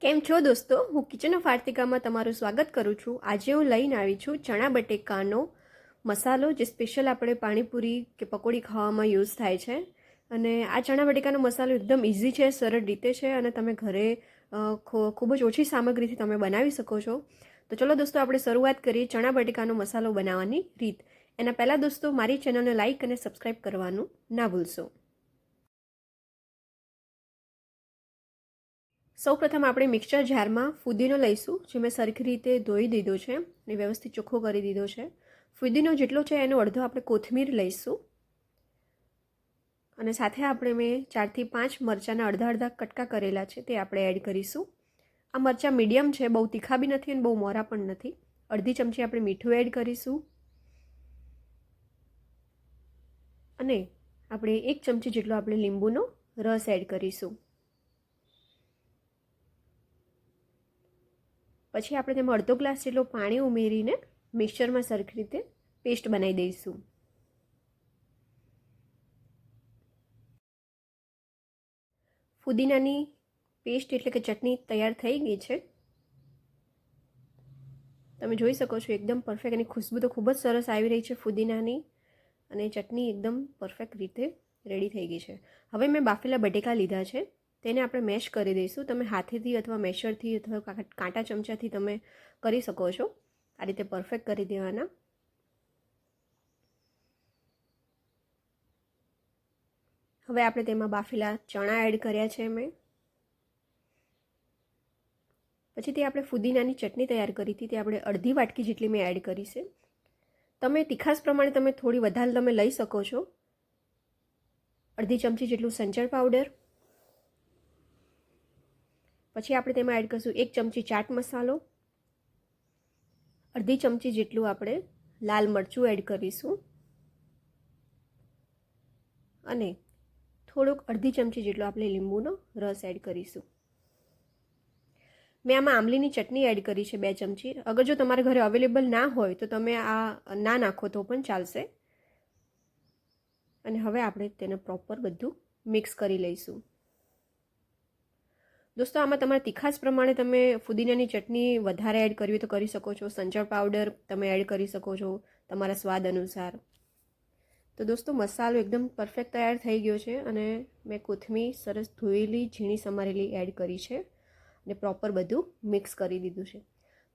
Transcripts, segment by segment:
કેમ છો દોસ્તો? હું કિચન ઓફ આર્તિકામાં તમારું સ્વાગત કરું છું. આજે હું લઈને આવી છું ચણા બટેકાનો મસાલો, જે સ્પેશિયલ આપણે પાણીપુરી કે પકોડી ખાવામાં યુઝ થાય છે. અને આ ચણા બટેકાનો મસાલો એકદમ ઇઝી છે, સરળ રીતે છે અને તમે ઘરે ખૂબ જ ઓછી સામગ્રીથી તમે બનાવી શકો છો. તો ચલો દોસ્તો, આપણે શરૂઆત કરીએ ચણા બટેકાનો મસાલો બનાવવાની રીત. એના પહેલાં દોસ્તો, મારી ચેનલને લાઇક અને સબસ્ક્રાઈબ કરવાનું ના ભૂલશો. સૌપ્રથમ આપણે મિક્સર જારમાં ફુદીનો લઈશું, જે મેં સરખી રીતે ધોઈ દીધો છે અને વ્યવસ્થિત ચોખ્ખો કરી દીધો છે. ફુદીનો જેટલો છે એનો અડધો આપણે કોથમીર લઈશું અને સાથે આપણે મેં 4 થી 5 મરચાંના અડધા અડધા કટકા કરેલા છે તે આપણે એડ કરીશું. આ મરચાં મીડિયમ છે, બહુ તીખા બી નથી અને બહુ મોરા પણ નથી. અડધી ચમચી આપણે મીઠું એડ કરીશું અને આપણે 1 ચમચી જેટલો આપણે લીંબુનો રસ એડ કરીશું. પછી આપણે તેમાં અડધો ગ્લાસ જેટલો પાણી ઉમેરીને મિક્સરમાં સરખી રીતે પેસ્ટ બનાવી દઈશું. ફુદીનાની પેસ્ટ એટલે કે ચટણી તૈયાર થઈ ગઈ છે. તમે જોઈ શકો છો એકદમ પરફેક્ટ, એની ખુશ્બુ તો ખૂબ જ સરસ આવી રહી છે ફુદીનાની, અને ચટણી એકદમ પરફેક્ટ રીતે રેડી થઈ ગઈ છે. હવે મેં બાફેલા બટેકા લીધા છે, તેને આપણે મેશ કરી દઈશું. તમે હાથેથી અથવા મેશરથી અથવા કાંટા ચમચાથી તમે કરી શકો છો. આ રીતે પરફેક્ટ કરી દેવાના. હવે આપણે તેમાં બાફેલા ચણા એડ કર્યા છે મેં. પછી તે આપણે ફુદીનાની ચટણી તૈયાર કરી હતી, તે આપણે અડધી વાટકી જેટલી મેં એડ કરી છે. તમે તીખાસ પ્રમાણે તમે થોડી વધારે તમે લઈ શકો છો. અડધી ચમચી જેટલું સંચળ પાવડર. પછી આપણે તેમાં એડ કરીશું 1 ચમચી ચાટ મસાલો, અડધી ચમચી જેટલું આપણે લાલ મરચું એડ કરીશું અને થોડોક અડધી ચમચી જેટલો આપણે લીંબુનો રસ એડ કરીશું. મેં આમાં આંબલીની ચટણી એડ કરી છે 2 ચમચી. અગર જો તમારા ઘરે અવેલેબલ ના હોય તો તમે આ ના નાખો તો પણ ચાલશે. અને હવે આપણે તેને પ્રોપર બધું મિક્સ કરી લઈશું. દોસ્તો, આમાં તમારા તીખાસ પ્રમાણે તમે ફુદીનાની ચટણી વધારે એડ કરવી તો કરી શકો છો. સંચળ પાવડર તમે એડ કરી શકો છો તમારા સ્વાદ અનુસાર. તો દોસ્તો, મસાલો એકદમ પરફેક્ટ તૈયાર થઈ ગયો છે અને મેં કોથમીર સરસ ધોયેલી ઝીણી સમારેલી એડ કરી છે અને પ્રોપર બધું મિક્સ કરી દીધું છે.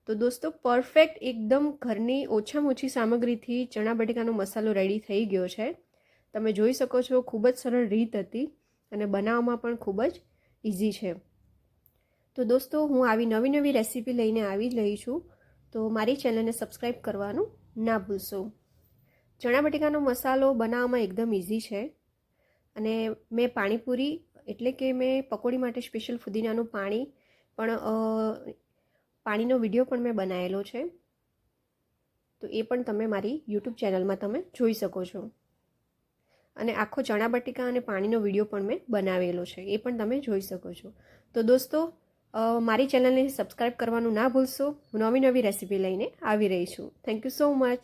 તો દોસ્તો, પરફેક્ટ એકદમ ઘરની ઓછામાં ઓછી સામગ્રીથી ચણા બટેકાનો મસાલો રેડી થઈ ગયો છે. તમે જોઈ શકો છો ખૂબ જ સરળ રીત હતી અને બનાવવામાં પણ ખૂબ જ ઇઝી છે. તો દોસ્તો, હું આવી નવી રેસીપી લઈને આવી જ રહી છું, તો મારી ચેનલને સબસ્ક્રાઈબ કરવાનું ના ભૂલશો. ચણા બટેકાનો મસાલો બનાવવામાં એકદમ ઇઝી છે અને મેં પાણીપુરી એટલે કે મેં પકોડી માટે સ્પેશિયલ ફુદીનાનું પાણીનો વિડીયો પણ મેં બનાવેલો છે, તો એ પણ તમે મારી યુટ્યુબ ચેનલમાં તમે જોઈ શકો છો. અને આખો ચણા બટેકા અને પાણીનો વિડીયો પણ મેં બનાવેલો છે, એ પણ તમે જોઈ શકો છો. તો દોસ્તો, મારી ચેનલને સબસ્ક્રાઈબ કરવાનું ના ભૂલશો. હું નવી રેસીપી લઈને આવી રહી છું. Thank you so much.